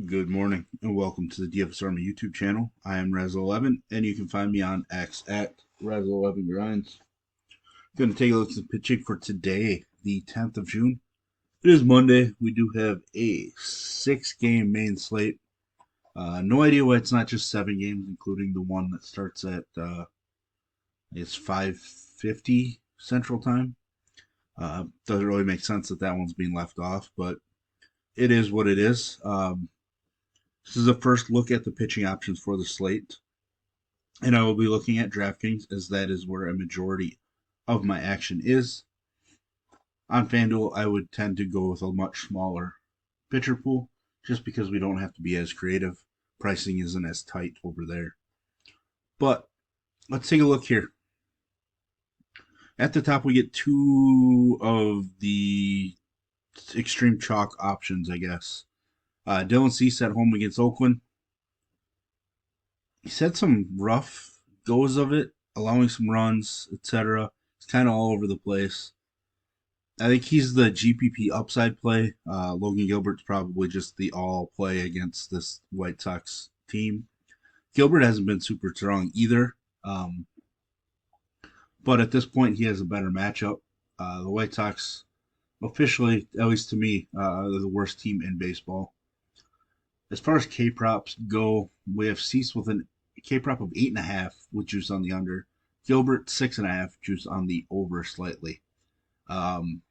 Good morning and welcome to the DFS Army YouTube channel. I am Razzle11 and you can find me on X at Razzle11Grinds. Going to take a look at the pitching for today, the 10th of June. It is Monday. We do have a 6-game main slate. No idea why it's not just 7 games, including the one that starts at it's 5:50 Central Time. Doesn't really make sense that one's being left off, but it is what it is. This is a first look at the pitching options for the slate, and I will be looking at DraftKings as that is where a majority of my action is. On FanDuel, I would tend to go with a much smaller pitcher pool just because we don't have to be as creative. Pricing isn't as tight over there. But let's take a look here. At the top, we get two of the extreme chalk options, I guess. Dylan Cease at home against Oakland. He's had some rough goes of it, allowing some runs, etc. It's kind of all over the place. I think he's the GPP upside play. Logan Gilbert's probably just the all play against this White Sox team. Gilbert hasn't been super strong either, but at this point he has a better matchup. The White Sox, officially, at least to me, are the worst team in baseball. As far as K props go, we have Cease with a K prop of 8.5 with juice on the under. Gilbert 6.5 juice on the over slightly. Um,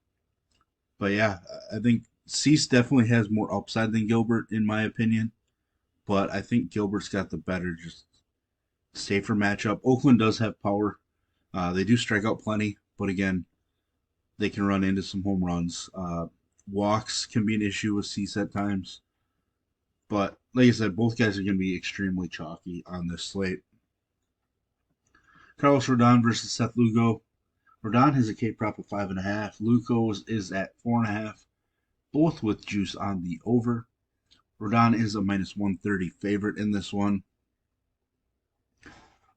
but yeah, I think Cease definitely has more upside than Gilbert in my opinion. But I think Gilbert's got the better, just safer matchup. Oakland does have power. They do strike out plenty, but again, they can run into some home runs. Walks can be an issue with Cease at times. But like I said, both guys are going to be extremely chalky on this slate. Carlos Rodon versus Seth Lugo. Rodon has a K prop of 5.5. Lugo is at 4.5, both with juice on the over. Rodon is a minus 130 favorite in this one.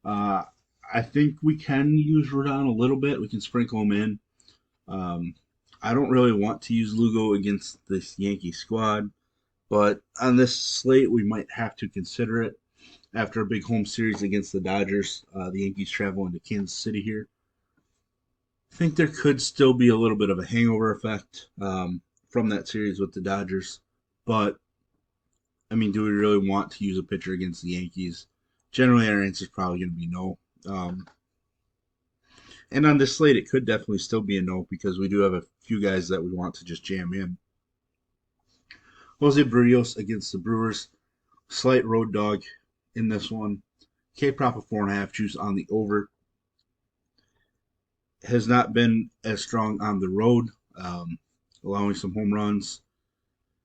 Uh, I think we can use Rodon a little bit. We can sprinkle him in. I don't really want to use Lugo against this Yankee squad. But on this slate, we might have to consider it after a big home series against the Dodgers. The Yankees travel into Kansas City here. I think there could still be a little bit of a hangover effect from that series with the Dodgers. But, I mean, do we really want to use a pitcher against the Yankees? Generally, our answer is probably going to be no. And on this slate, it could definitely still be a no because we do have a few guys that we want to just jam in. Jose Berrios against the Brewers. Slight road dog in this one. K prop of 4.5 juice on the over. Has not been as strong on the road, allowing some home runs.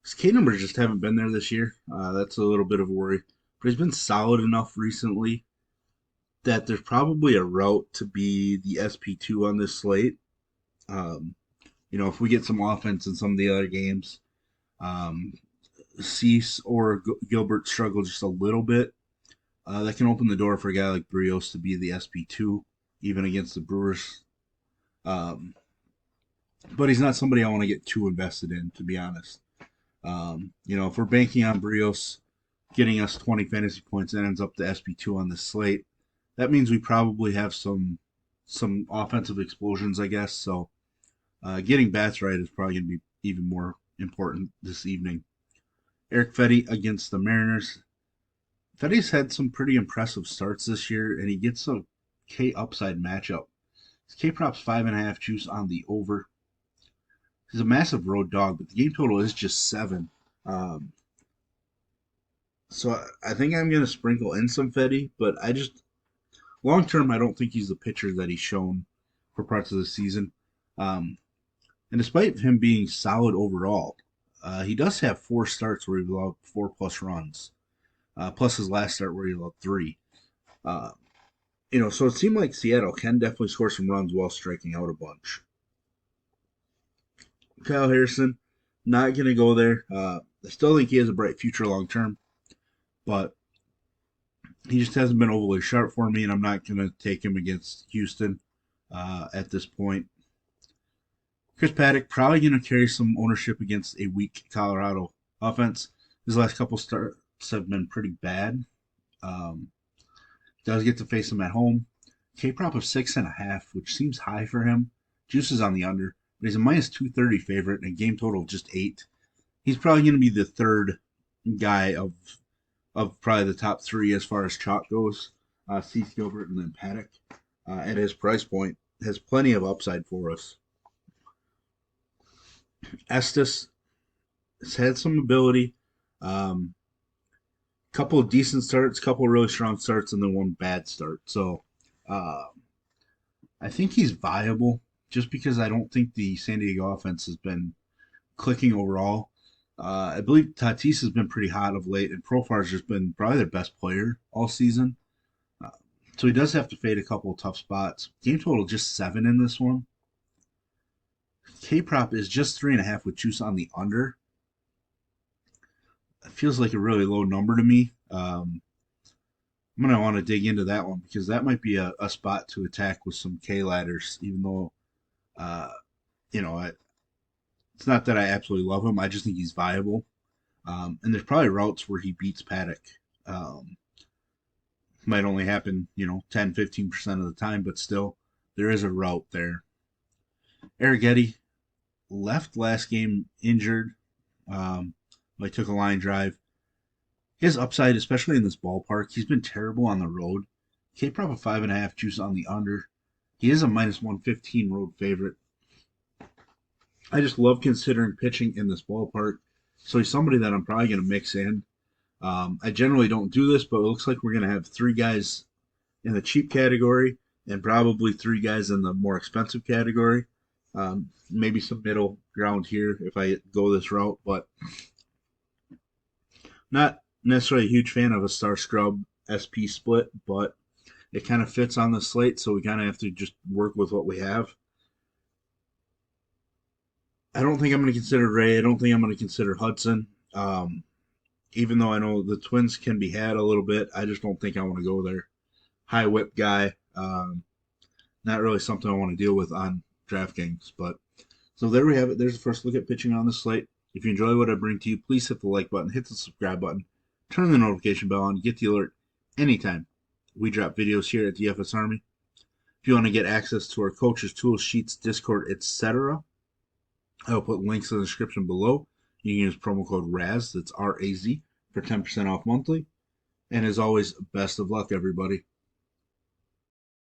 His K numbers just haven't been there this year. That's a little bit of a worry. But he's been solid enough recently that there's probably a route to be the SP2 on this slate. If we get some offense in some of the other games, Cease or Gilbert struggle just a little bit. That can open the door for a guy like Berrios to be the SP2, even against the Brewers. But he's not somebody I want to get too invested in, to be honest. If we're banking on Berrios getting us 20 fantasy points and ends up the SP2 on the slate, that means we probably have some offensive explosions, I guess. So getting bats right is probably going to be even more important this evening. Eric Fedde against the Mariners. Fedde's had some pretty impressive starts this year, and he gets a K upside matchup. His K prop's 5.5 juice on the over. He's a massive road dog, but the game total is just 7. So I think I'm going to sprinkle in some Fedde, but long term, I don't think he's the pitcher that he's shown for parts of the season. And despite him being solid overall, he does have 4 starts where he allowed 4+ runs, plus his last start where he allowed 3. So it seemed like Seattle can definitely score some runs while striking out a bunch. Kyle Harrison, not going to go there. I still think he has a bright future long term, but he just hasn't been overly sharp for me, and I'm not going to take him against Houston at this point. Chris Paddock probably going to carry some ownership against a weak Colorado offense. His last couple starts have been pretty bad. Um, does get to face him at home. K prop of 6.5, which seems high for him. Juice is on the under, but he's a minus 230 favorite and a game total of just 8. He's probably going to be the third guy of probably the top three as far as chalk goes. Cease Gilbert and then Paddock at his price point has plenty of upside for us. Estes has had some ability. Um, Couple of decent starts, couple of really strong starts, and then one bad start. So uh, I think he's viable just because I don't think the San Diego offense has been clicking overall. I believe Tatis has been pretty hot of late, and Profar's just been probably their best player all season. Uh, so he does have to fade a couple of tough spots. Game total just 7 in this one. K prop is just 3.5 with juice on the under. It feels like a really low number to me. I'm gonna want to dig into that one because that might be a spot to attack with some K ladders. Even though, uh, you know, it's not that I absolutely love him. I just think he's viable. And there's probably routes where he beats Paddock. Um, Might only happen, 10-15% of the time, but still, there is a route there. Arrighetti left last game injured. I took a line drive. His upside, especially in this ballpark, he's been terrible on the road. K prop of 5.5, juice on the under. He is a minus 115 road favorite. I just love considering pitching in this ballpark. So he's somebody that I'm probably going to mix in. I generally don't do this, but it looks like we're going to have three guys in the cheap category and probably three guys in the more expensive category. Maybe some middle ground here if I go this route, but not necessarily a huge fan of a Star Scrub SP split, but it kind of fits on the slate, so we kind of have to just work with what we have. I don't think I'm going to consider Ray. I don't think I'm going to consider Hudson. Even though I know the Twins can be had a little bit, I just don't think I want to go there. High whip guy. Not really something I want to deal with on DraftKings. But so there we have it. There's the first look at pitching on the slate. If you enjoy what I bring to you, please hit the like button, hit the subscribe button, turn the notification bell on, get the alert anytime we drop videos here at DFS Army. If you want to get access to our coaches, tools, sheets, Discord, etc., I'll put links in the description below. You can use promo code RAZ, that's RAZ, for 10% off monthly. And as always, best of luck, everybody.